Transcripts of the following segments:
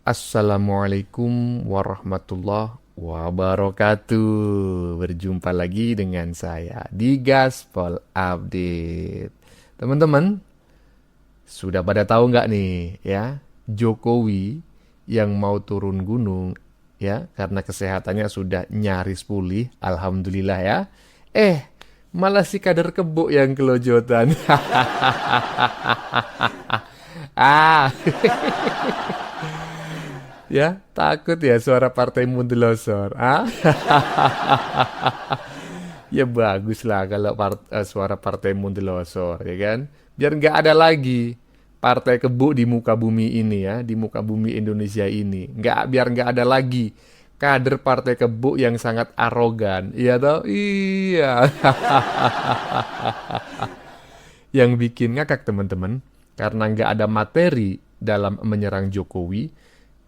Assalamualaikum warahmatullahi wabarakatuh. Berjumpa lagi dengan saya di Gaspol Update. Teman-teman, sudah pada tahu nggak nih ya, Jokowi yang mau turun gunung ya karena kesehatannya sudah nyaris pulih, alhamdulillah ya. Eh, malah si kader kebo yang kelojotan. Ah, ya, takut ya suara partaimu delosor. Ah, ya bagus lah kalau suara partaimu delosor, ya kan? Biar nggak ada lagi partai kebo di muka bumi ini ya, di muka bumi Indonesia ini. Biar nggak ada lagi kader partai kebo yang sangat arogan. Iya toh? Iya. Yang bikin ngakak teman-teman, karena nggak ada materi dalam menyerang Jokowi,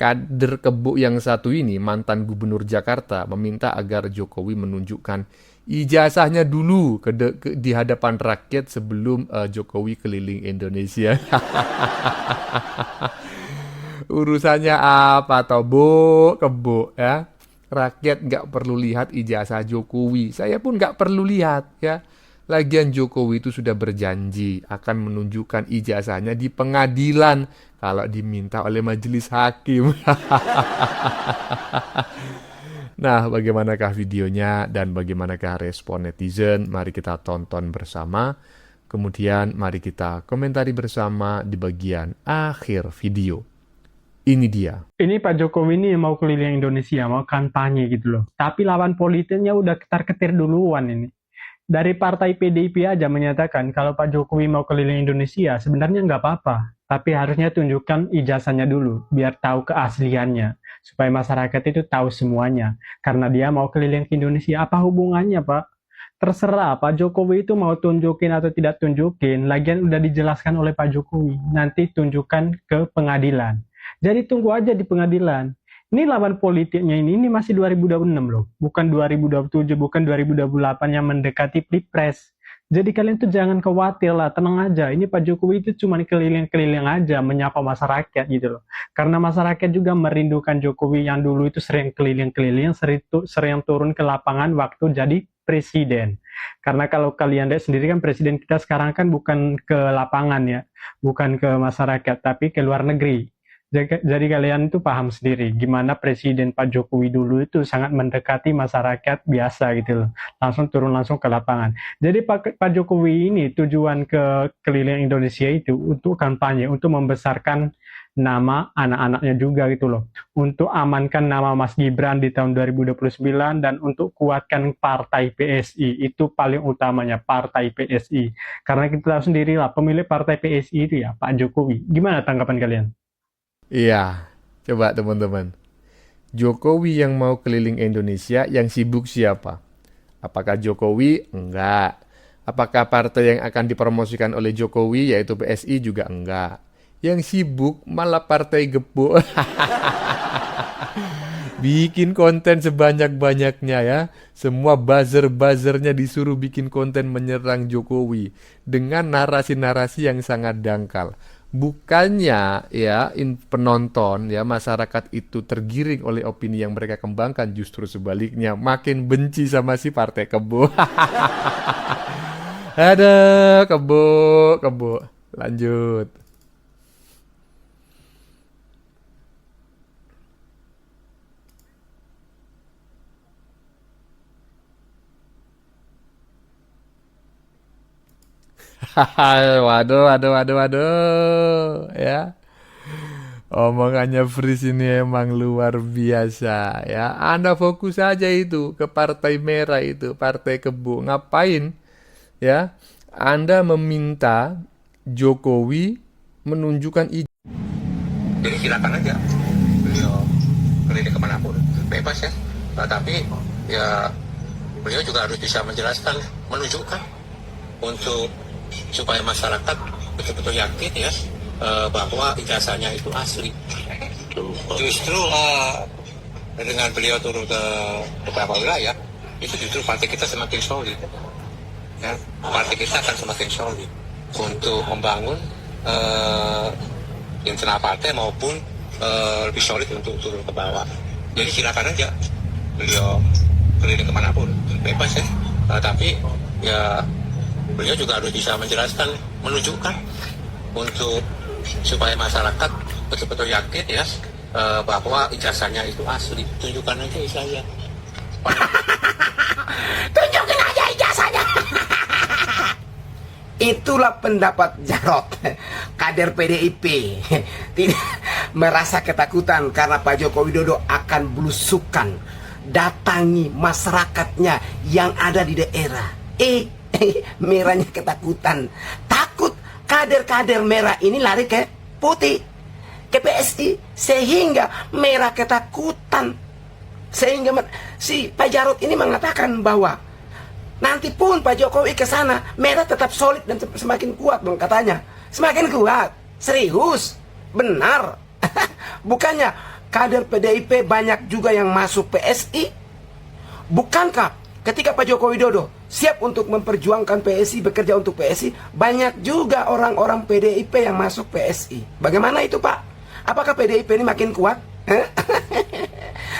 kader kebo yang satu ini, mantan gubernur Jakarta, meminta agar Jokowi menunjukkan ijazahnya dulu di hadapan rakyat sebelum Jokowi keliling Indonesia. Urusannya apa toh, Bu? Kebo ya. Rakyat nggak perlu lihat ijazah Jokowi. Saya pun nggak perlu lihat ya. Lagian Jokowi itu sudah berjanji akan menunjukkan ijazahnya di pengadilan kalau diminta oleh majelis hakim. Nah, bagaimanakah videonya dan bagaimanakah respon netizen? Mari kita tonton bersama. Kemudian mari kita komentari bersama di bagian akhir video. Ini dia. Ini Pak Jokowi ini mau keliling Indonesia, mau kampanye gitu loh. Tapi lawan politiknya udah ketar-ketir duluan ini. Dari partai PDIP aja menyatakan kalau Pak Jokowi mau keliling Indonesia sebenarnya nggak apa-apa. Tapi harusnya tunjukkan ijazahnya dulu, biar tahu keasliannya. Supaya masyarakat itu tahu semuanya. Karena dia mau keliling ke Indonesia, apa hubungannya Pak? Terserah Pak Jokowi itu mau tunjukin atau tidak tunjukin, lagian udah dijelaskan oleh Pak Jokowi. Nanti tunjukkan ke pengadilan. Jadi tunggu aja di pengadilan. Ini lawan politiknya ini masih 2026 loh. Bukan 2027, bukan 2028 yang mendekati Pilpres. Jadi kalian tuh jangan khawatir lah, tenang aja. Ini Pak Jokowi itu cuma keliling-keliling aja, menyapa masyarakat gitu loh. Karena masyarakat juga merindukan Jokowi yang dulu itu sering keliling-keliling, sering turun ke lapangan waktu jadi presiden. Karena kalau kalian lihat sendiri kan presiden kita sekarang kan bukan ke lapangan ya, bukan ke masyarakat, tapi ke luar negeri. Jadi kalian itu paham sendiri gimana Presiden Pak Jokowi dulu itu sangat mendekati masyarakat biasa gitu loh. Langsung turun langsung ke lapangan. Jadi Pak Jokowi ini tujuan ke keliling Indonesia itu untuk kampanye, untuk membesarkan nama anak-anaknya juga gitu loh. Untuk amankan nama Mas Gibran di tahun 2029 dan untuk kuatkan partai PSI. Itu paling utamanya, partai PSI. Karena kita tahu sendiri lah, pemilih partai PSI itu ya Pak Jokowi. Gimana tanggapan kalian? Iya, coba teman-teman. Jokowi yang mau keliling Indonesia, yang sibuk siapa? Apakah Jokowi? Enggak. Apakah partai yang akan dipromosikan oleh Jokowi, yaitu PSI, juga enggak. Yang sibuk malah partai gebo. Bikin konten sebanyak-banyaknya ya. Semua buzzer-buzzernya disuruh bikin konten menyerang Jokowi dengan narasi-narasi yang sangat dangkal. Bukannya ya penonton ya masyarakat itu tergiring oleh opini yang mereka kembangkan, justru sebaliknya makin benci sama si partai kebo. Ada kebo, kebo. Lanjut. Waduh, waduh, waduh, waduh. Ya. Omongannya Fris ini emang luar biasa ya. Anda fokus saja itu ke partai merah itu, partai kebo. Ngapain ya? Anda meminta Jokowi menunjukkan Jadi silakan aja beliau keliling kemanapun bebas ya. Nah, tapi ya beliau juga harus bisa menjelaskan, menunjukkan untuk supaya masyarakat betul-betul yakin ya bahwa ijazahnya itu asli. Justru dengan beliau turun ke beberapa wilayah itu justru partai kita semakin solid. Ya, partai kita akan semakin solid untuk membangun internal partai maupun lebih solid untuk turun ke bawah. Jadi silakan aja beliau keliling kemanapun, bebas ya. Tapi ya beliau juga harus bisa menjelaskan, menunjukkan untuk supaya masyarakat betul-betul yakin ya bahwa ijazahnya itu asli. Tunjukkan aja ijazahnya. Tunjukin aja ijazahnya. Itulah pendapat Jarot, kader PDIP. Tidak merasa ketakutan karena Pak Joko Widodo akan belusukan datangi masyarakatnya yang ada di daerah. Merahnya ketakutan. Takut kader-kader merah ini lari ke putih, ke PSI, sehingga merah ketakutan. Sehingga si Pak Jarot ini mengatakan bahwa nanti pun Pak Jokowi ke sana, merah tetap solid dan semakin kuat dong katanya. Semakin kuat, serius, benar. Bukannya kader PDIP banyak juga yang masuk PSI? Bukankah ketika Pak Joko Widodo siap untuk memperjuangkan PSI, bekerja untuk PSI, banyak juga orang-orang PDIP yang masuk PSI. Bagaimana itu Pak? Apakah PDIP ini makin kuat?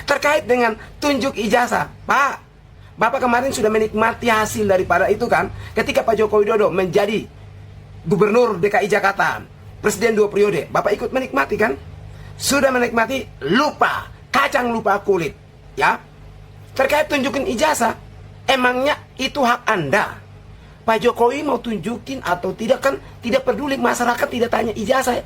Terkait dengan tunjuk ijazah, Pak, Bapak kemarin sudah menikmati hasil daripada itu kan, ketika Pak Joko Widodo menjadi Gubernur DKI Jakarta, Presiden 2 periode, Bapak ikut menikmati kan? Sudah menikmati, lupa, kacang lupa kulit, ya. Terkait tunjukin ijazah, emangnya itu hak Anda. Pak Jokowi mau tunjukin atau tidak kan, tidak peduli, masyarakat tidak tanya ijazah.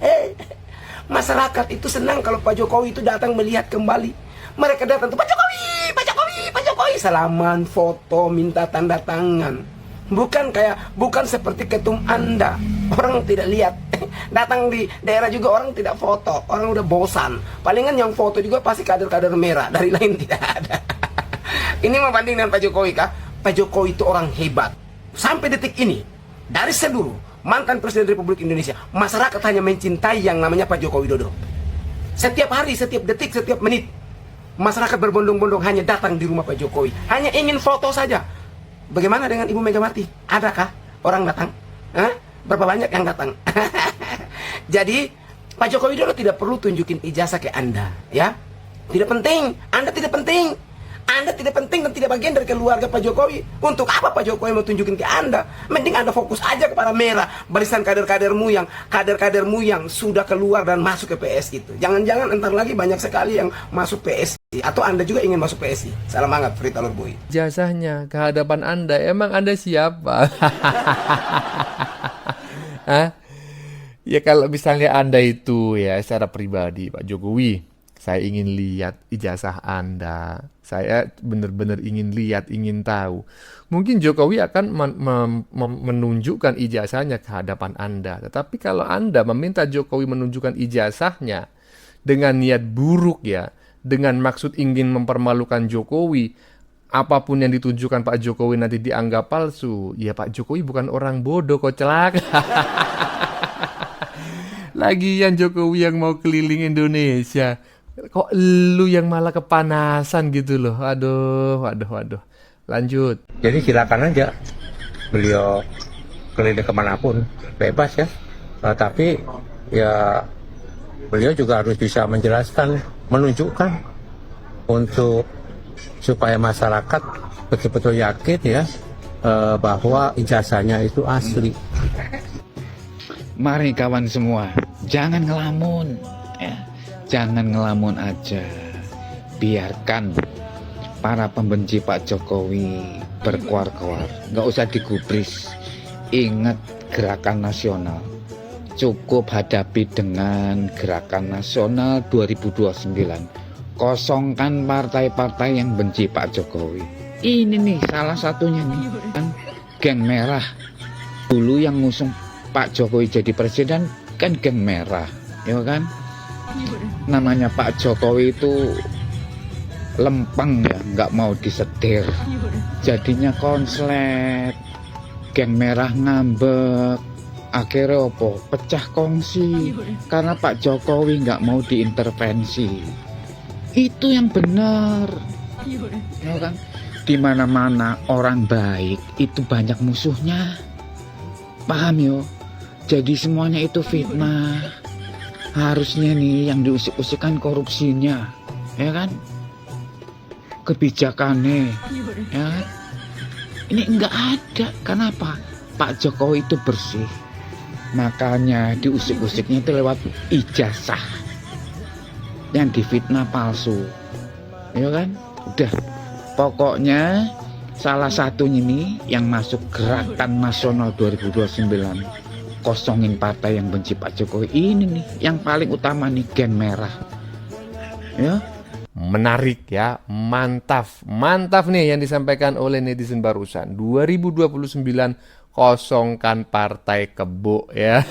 Masyarakat itu senang kalau Pak Jokowi itu datang melihat kembali. Mereka datang tuh, Pak Jokowi, Pak Jokowi, Pak Jokowi, salaman, foto, minta tanda tangan. Bukan seperti ketum Anda. Orang tidak lihat. Datang di daerah juga orang tidak foto. Orang udah bosan. Palingan yang foto juga pasti kader-kader merah. Dari lain tidak ada. Ini membanding dengan Pak Jokowi kah? Pak Jokowi itu orang hebat. Sampai detik ini, dari seluruh mantan Presiden Republik Indonesia, masyarakat hanya mencintai yang namanya Pak Joko Widodo. Setiap hari, setiap detik, setiap menit, masyarakat berbondong-bondong hanya datang di rumah Pak Jokowi, hanya ingin foto saja. Bagaimana dengan Ibu Megawati? Adakah orang datang? Berapa banyak yang datang? Jadi Pak Joko Widodo tidak perlu tunjukin ijazah ke Anda, ya. Tidak penting, Anda tidak penting. Anda tidak penting dan tidak bagian dari keluarga Pak Jokowi. Untuk apa Pak Jokowi mau tunjukin ke Anda? Mending Anda fokus aja kepada merah, barisan kader-kadermu yang sudah keluar dan masuk ke PSI itu. Jangan-jangan entar lagi banyak sekali yang masuk PSI, atau Anda juga ingin masuk PSI. Salam hangat, Frita Lurboy. Ijazahnya ke hadapan Anda, emang Anda siapa? Hah? Ya kalau misalnya Anda itu ya secara pribadi Pak Jokowi, saya ingin lihat ijazah Anda. Saya benar-benar ingin lihat, ingin tahu. Mungkin Jokowi akan menunjukkan ijazahnya ke hadapan Anda. Tetapi kalau Anda meminta Jokowi menunjukkan ijazahnya dengan niat buruk ya, dengan maksud ingin mempermalukan Jokowi, apapun yang ditunjukkan Pak Jokowi nanti dianggap palsu, ya Pak Jokowi bukan orang bodoh kok, celaka. Lagian Jokowi yang mau keliling Indonesia, kok lu yang malah kepanasan gitu loh. Waduh. Lanjut. Jadi silakan aja beliau keliling kemanapun, bebas ya. Tapi ya beliau juga harus bisa menjelaskan, menunjukkan untuk supaya masyarakat betul-betul yakin ya bahwa ijazahnya itu asli. Mari kawan semua, jangan ngelamun ya. Jangan ngelamun aja. Biarkan para pembenci Pak Jokowi berkuar-kuar. Nggak usah digubris. Ingat gerakan nasional. Cukup hadapi dengan gerakan nasional 2029. Kosongkan partai-partai yang benci Pak Jokowi. Ini nih salah satunya nih. Kan geng merah. Dulu yang ngusung Pak Jokowi jadi presiden kan geng merah. Ya kan? Namanya Pak Jokowi itu lempeng ya, nggak mau disetir, jadinya konslet, geng merah ngambek, akhirnya apa? Pecah kongsi karena Pak Jokowi nggak mau diintervensi. Itu yang benar, ya kan? Di mana-mana orang baik itu banyak musuhnya, paham yo? Jadi semuanya itu fitnah. Harusnya nih yang diusik-usik kan korupsinya, ya kan? Kebijakannya, ya kan? Ini enggak ada. Kenapa? Pak Jokowi itu bersih. Makanya diusik-usiknya itu lewat ijazah. Yang difitnah palsu. Ya kan? Udah. Pokoknya salah satunya ini yang masuk Gerakan Nasional 2029. Kosongin partai yang benci Pak Jokowi. Ini nih yang paling utama nih, gen merah. Ya. Menarik ya, mantap nih yang disampaikan oleh netizen barusan. 2029 kosongkan partai kebo ya.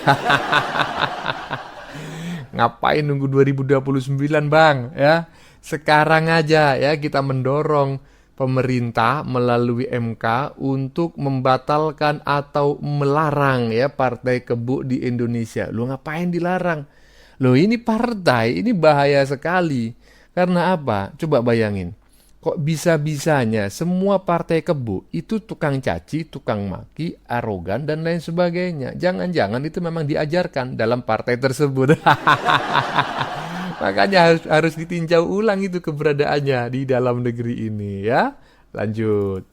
Ngapain nunggu 2029 bang ya? Sekarang aja ya kita mendorong pemerintah melalui MK untuk membatalkan atau melarang ya partai kebo di Indonesia. Lu ngapain dilarang? Loh ini partai, ini bahaya sekali. Karena apa? Coba bayangin. Kok bisa-bisanya semua partai kebo itu tukang caci, tukang maki, arogan, dan lain sebagainya. Jangan-jangan itu memang diajarkan dalam partai tersebut. Makanya harus ditinjau ulang itu keberadaannya di dalam negeri ini ya. Lanjut.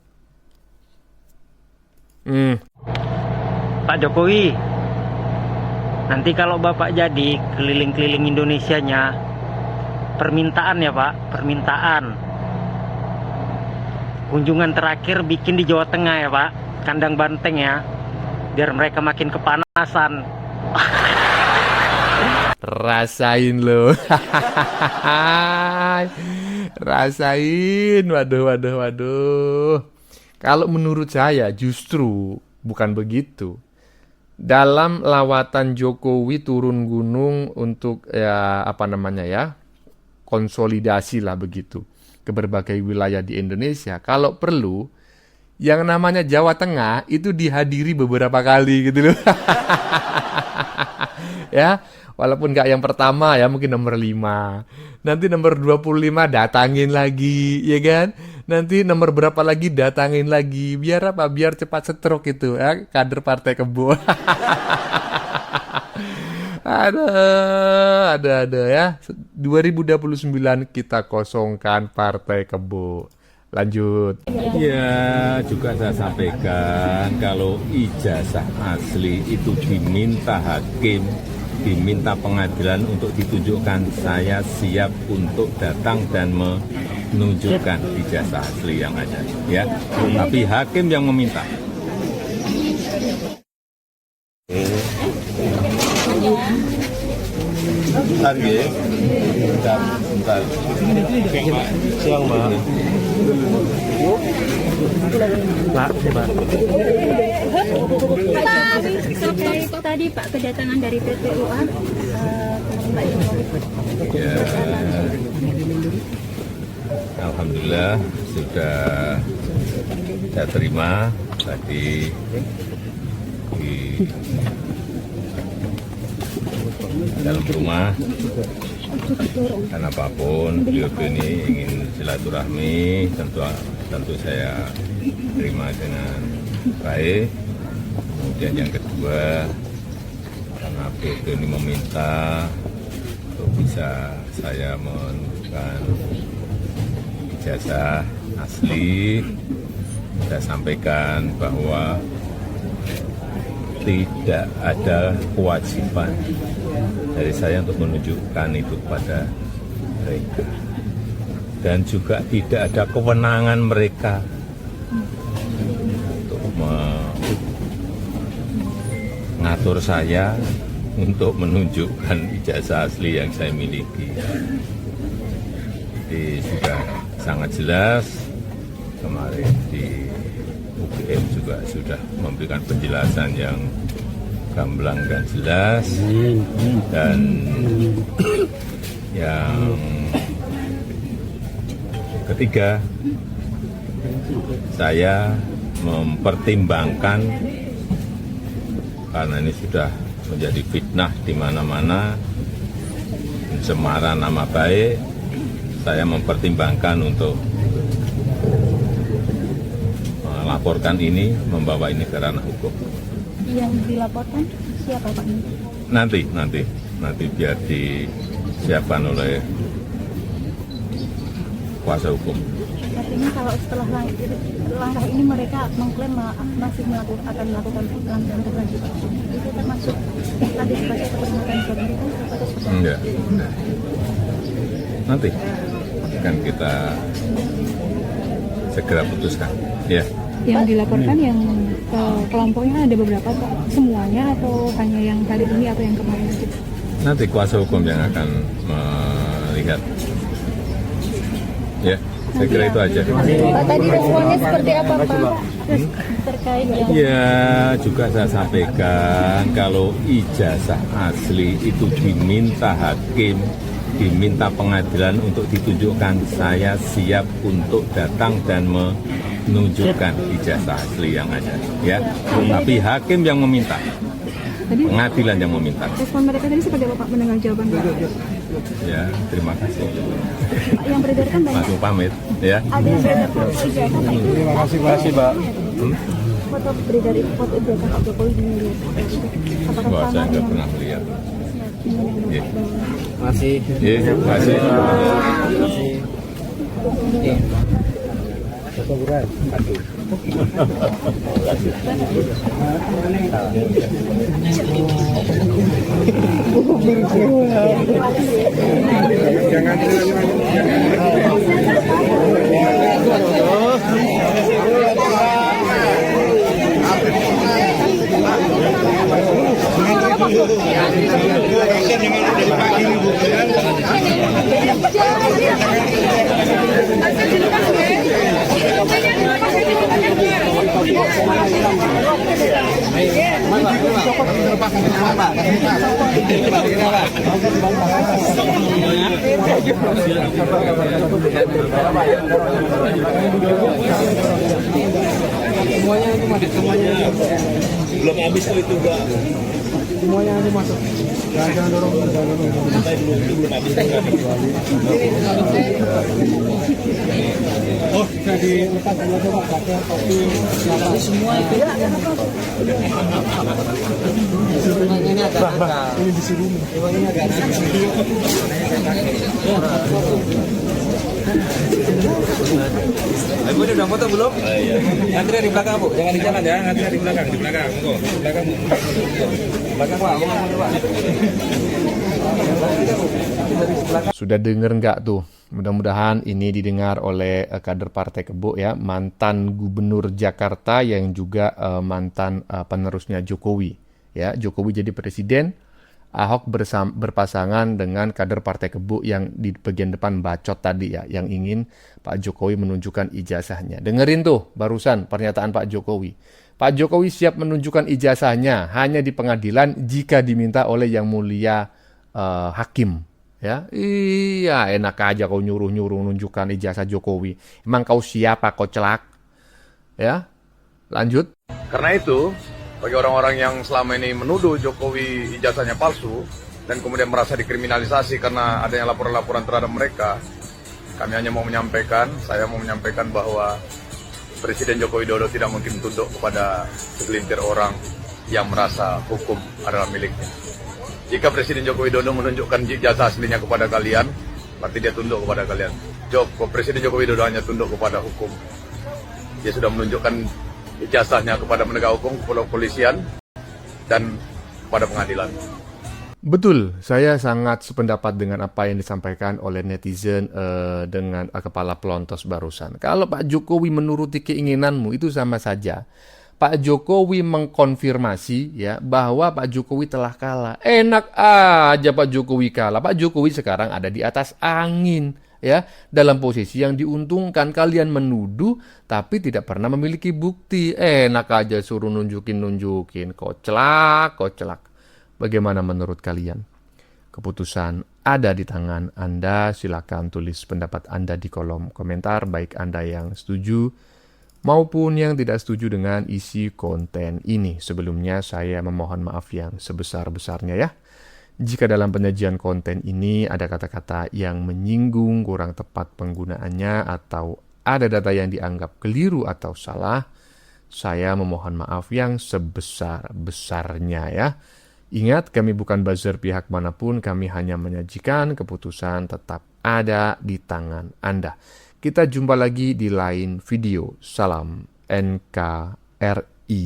Pak Jokowi, nanti kalau Bapak jadi keliling-keliling Indonesianya, permintaan ya Pak, permintaan. Kunjungan terakhir bikin di Jawa Tengah ya Pak, kandang banteng ya, biar mereka makin kepanasan. Rasain lo. Rasain. Waduh. Kalau menurut saya justru bukan begitu. Dalam lawatan Jokowi turun gunung untuk konsolidasi lah begitu ke berbagai wilayah di Indonesia. Kalau perlu yang namanya Jawa Tengah itu dihadiri beberapa kali gitu loh. Ya, walaupun nggak yang pertama ya, mungkin nomor 5. Nanti nomor 25 datangin lagi, ya kan? Nanti nomor berapa lagi datangin lagi. Biar apa? Biar cepat stroke itu ya, kader partai kebo. Ada ya. 2029 kita kosongkan partai kebo. Lanjut. Ya, juga saya sampaikan kalau ijazah asli itu diminta hakim, diminta pengadilan untuk ditunjukkan, saya siap untuk datang dan menunjukkan ijazah asli yang ada. Ya, tapi hakim yang meminta. Bentar, ya. Bentar. Siang, Mbak. Tadi Pak kedatangan dari PPUA Pak Jokowi. Ya, alhamdulillah sudah saya terima tadi di dalam rumah. Karena apapun beliau ini ingin silaturahmi, tentu saya terima dengan baik. Kemudian yang kedua, karena beliau ini meminta untuk bisa saya menunjukkan ijazah asli, saya sampaikan bahwa tidak ada kewajiban dari saya untuk menunjukkan itu kepada mereka, dan juga tidak ada kewenangan mereka untuk mengatur saya untuk menunjukkan ijazah asli yang saya miliki. Jadi sudah sangat jelas, kemarin di UGM juga sudah memberikan penjelasan yang gamblang dan jelas. Dan yang ketiga, saya mempertimbangkan, karena ini sudah menjadi fitnah di mana-mana, pencemaran nama baik, saya mempertimbangkan untuk melaporkan ini, membawa ini ke ranah hukum. Yang dilaporkan siapa Pak? Nanti nanti biar disiapkan oleh kuasa hukum. Artinya kalau setelah langkah ini mereka mengklaim masih akan melakukan pelanggaran kelanjutan. Itu termasuk antisipasi atau peringatan pemerintah atau seperti apa? Enggak. Nanti akan kita segera putuskan. Ya. Yang dilaporkan yang kelompoknya ada beberapa Pak? Semuanya atau hanya yang kali ini atau yang kemarin aja? Nanti kuasa hukum yang akan melihat. Ya, saya kira itu aja. Pak, tadi responnya seperti apa Pak? Terkait yang Ya, juga saya sampaikan kalau ijazah asli itu diminta hakim, diminta pengadilan untuk ditunjukkan, saya siap untuk datang dan menunjukkan ijazah asli yang ada. Ya, tapi hakim yang meminta, Tadi pengadilan yang meminta. respon mereka tadi seperti apa Pak mendengar jawaban Pak? Ya, terima kasih. Pak, yang beredar kan banyak. Langsung pamit. Ya. ada yang beredar foto ijazah Pak, itu Terima kasih Pak. foto beredar itu foto ijazah Pak Jokowi di media sosial itu. Apakah Wah, sama saya nggak yang pernah melihat. Ya. Masih. Ya, terima kasih. Belum habis tuh itu Pak. Semuanya nanti masuk. Jangan dorong. Belum habis. Oh, bisa dilepas dulu Pak. Tapi semua itu. Ini agak nakal. Ini di sini. Ini agak nakal. Ibu udah foto belum? Iya. Ngantri di belakang Bu, jangan di jalan ya, ngantri di belakang, di belakang. Monggo, di belakang. Belakang Pak, Sudah denger nggak tuh? Mudah-mudahan ini didengar oleh kader Partai Kebo ya, mantan Gubernur Jakarta yang juga mantan penerusnya Jokowi. Ya, Jokowi jadi presiden, Ahok berpasangan dengan kader Partai Kebo yang di bagian depan bacot tadi ya, yang ingin Pak Jokowi menunjukkan ijazahnya. Dengerin tuh barusan pernyataan Pak Jokowi. Pak Jokowi siap menunjukkan ijazahnya hanya di pengadilan jika diminta oleh Yang Mulia Hakim. Ya, iya enak aja kau nyuruh-nyuruh nunjukkan ijazah Jokowi. Emang kau siapa kau celak? Ya, lanjut. Karena itu, bagi orang-orang yang selama ini menuduh Jokowi ijazahnya palsu dan kemudian merasa dikriminalisasi karena adanya laporan-laporan terhadap mereka, kami hanya mau menyampaikan, saya mau menyampaikan bahwa Presiden Joko Widodo tidak mungkin tunduk kepada segelintir orang yang merasa hukum adalah miliknya. Jika Presiden Joko Widodo menunjukkan ijazah aslinya kepada kalian, berarti dia tunduk kepada kalian. Presiden Joko Widodo hanya tunduk kepada hukum. Dia sudah menunjukkan ijazahnya kepada penegak hukum, kepada kepolisian, dan kepada pengadilan. Betul, saya sangat sependapat dengan apa yang disampaikan oleh netizen dengan kepala pelontos barusan. Kalau Pak Jokowi menuruti keinginanmu itu sama saja. Pak Jokowi mengkonfirmasi ya bahwa Pak Jokowi telah kalah. Enak aja Pak Jokowi kalah. Pak Jokowi sekarang ada di atas angin ya, dalam posisi yang diuntungkan. Kalian menuduh tapi tidak pernah memiliki bukti. Enak aja suruh nunjukin. Koclak. Bagaimana menurut kalian? Keputusan ada di tangan Anda. Silakan tulis pendapat Anda di kolom komentar, baik Anda yang setuju maupun yang tidak setuju dengan isi konten ini. Sebelumnya saya memohon maaf yang sebesar-besarnya ya. Jika dalam penyajian konten ini ada kata-kata yang menyinggung, kurang tepat penggunaannya, atau ada data yang dianggap keliru atau salah, saya memohon maaf yang sebesar-besarnya ya. Ingat, kami bukan buzzer pihak manapun, kami hanya menyajikan keputusan tetap ada di tangan Anda. Kita jumpa lagi di lain video. Salam NKRI.